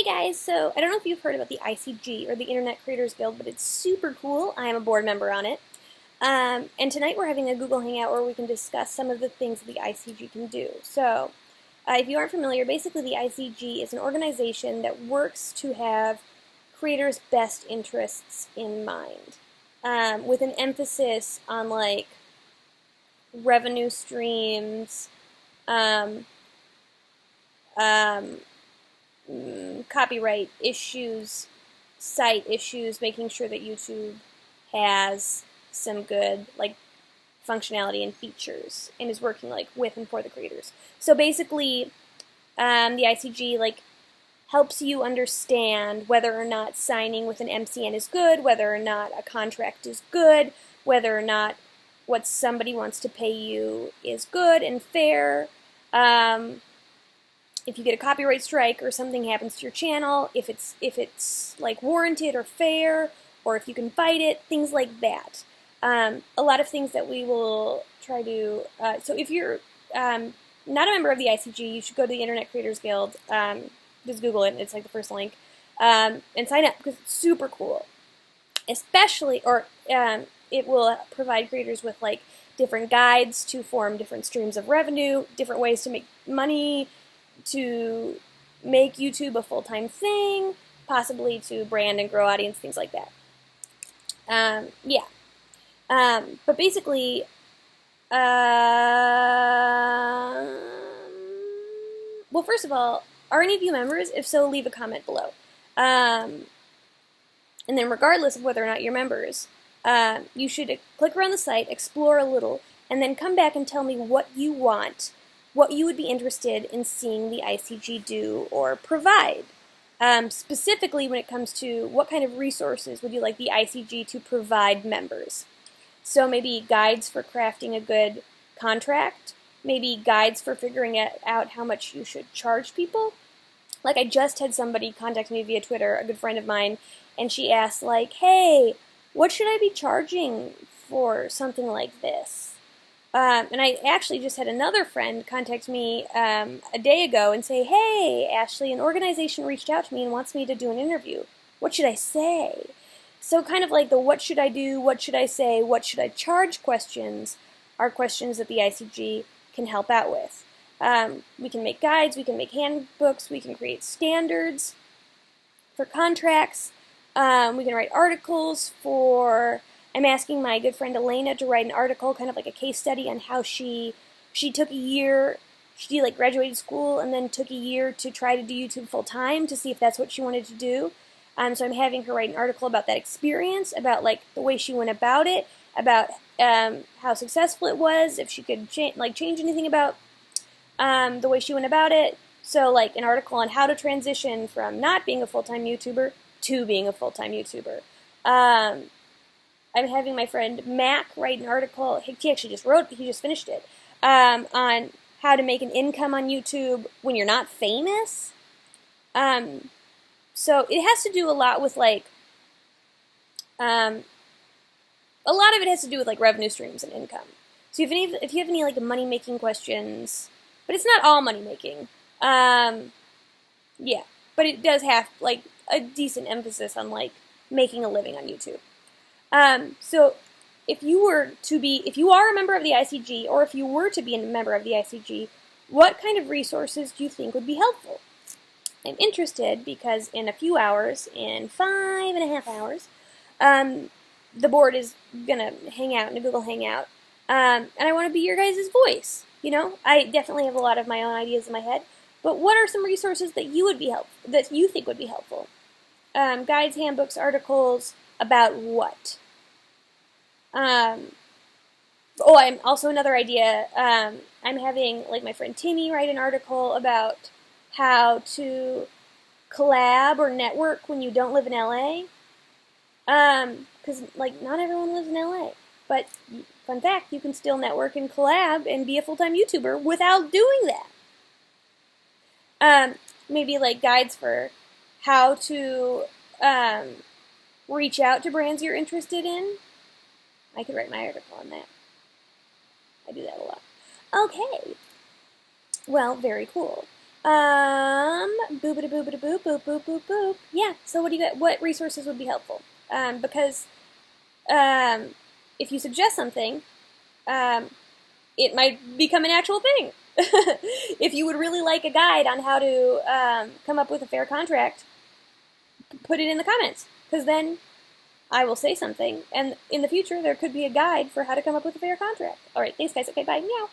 Hey guys, so I don't know if you've heard about the ICG or the Internet Creators Guild, but it's super cool. I am a board member on it. And tonight we're having a Google Hangout where we can discuss some of the things that the ICG can do. So, if you aren't familiar, basically the ICG is an organization that works to have creators' best interests in mind, with an emphasis on like revenue streams, um, um, copyright issues, site issues, making sure that YouTube has some good like functionality and features and is working like with and for the creators. So basically, the ICG like helps you understand whether or not signing with an MCN is good, whether or not a contract is good, whether or not what somebody wants to pay you is good and fair. If you get a copyright strike or something happens to your channel, if it's like warranted or fair, or if you can fight it, things like that. A lot of things that we will try to. So if you're not a member of the ICG, you should go to the Internet Creators Guild. Just Google it; it's like the first link, and sign up because it's super cool. Especially, or it will provide creators with like different guides to form different streams of revenue, different ways to make money, to make YouTube a full-time thing, possibly to brand and grow audience, things like that. Yeah. But basically, well, first of all, are any of you members? If so, leave a comment below. And then regardless of whether or not you're members, you should click around the site, explore a little, and then come back and tell me what you want, what you would be interested in seeing the ICG do or provide. Specifically when it comes to what kind of resources would you like the ICG to provide members. So maybe guides for crafting a good contract, maybe guides for figuring out how much you should charge people. Like I just had somebody contact me via Twitter, a good friend of mine, and she asked like, hey, what should I be charging for something like this? And I actually just had another friend contact me a day ago and say, hey, Ashley, an organization reached out to me and wants me to do an interview. What should I say? So kind of like the what should I do, what should I say, what should I charge questions are questions that the ICG can help out with. We can make guides, we can make handbooks, we can create standards for contracts, we can write articles for... I'm asking my good friend Elena to write an article, kind of like a case study on how she took a year, she like graduated school and then took a year to try to do YouTube full time to see if that's what she wanted to do. So I'm having her write an article about that experience, about like the way she went about it, about how successful it was, if she could change anything about the way she went about it. So like an article on how to transition from not being a full-time YouTuber to being a full-time YouTuber. I'm having my friend Mac write an article. He actually just finished it, on how to make an income on YouTube when you're not famous. So it has to do a lot with like, a lot of it has to do with like revenue streams and income. So if you have any like money making questions, but it's not all money making, yeah, but it does have like a decent emphasis on like making a living on YouTube. So if you are a member of the ICG, or if you were to be a member of the ICG, what kind of resources do you think would be helpful? I'm interested because in a few hours, in 5.5 hours, the board is gonna hang out in a Google Hangout, and I want to be your guys' voice. You know, I definitely have a lot of my own ideas in my head, but what are some resources that you think would be helpful? Guides, handbooks, articles about what? I'm also another idea. I'm having like my friend Timmy write an article about how to collab or network when you don't live in LA. Because like not everyone lives in LA, but fun fact, you can still network and collab and be a full-time YouTuber without doing that. Maybe like guides for how to reach out to brands you're interested in. I could write my article on that. I do that a lot. Okay. Well, very cool. Boop boop boop boop boop boop boop. Yeah. So what do you got? What resources would be helpful? Because um, if you suggest something, um, it might become an actual thing. If you would really like a guide on how to come up with a fair contract, put it in the comments, because then I will say something, and in the future there could be a guide for how to come up with a fair contract. All right, thanks guys. Okay, bye. Meow.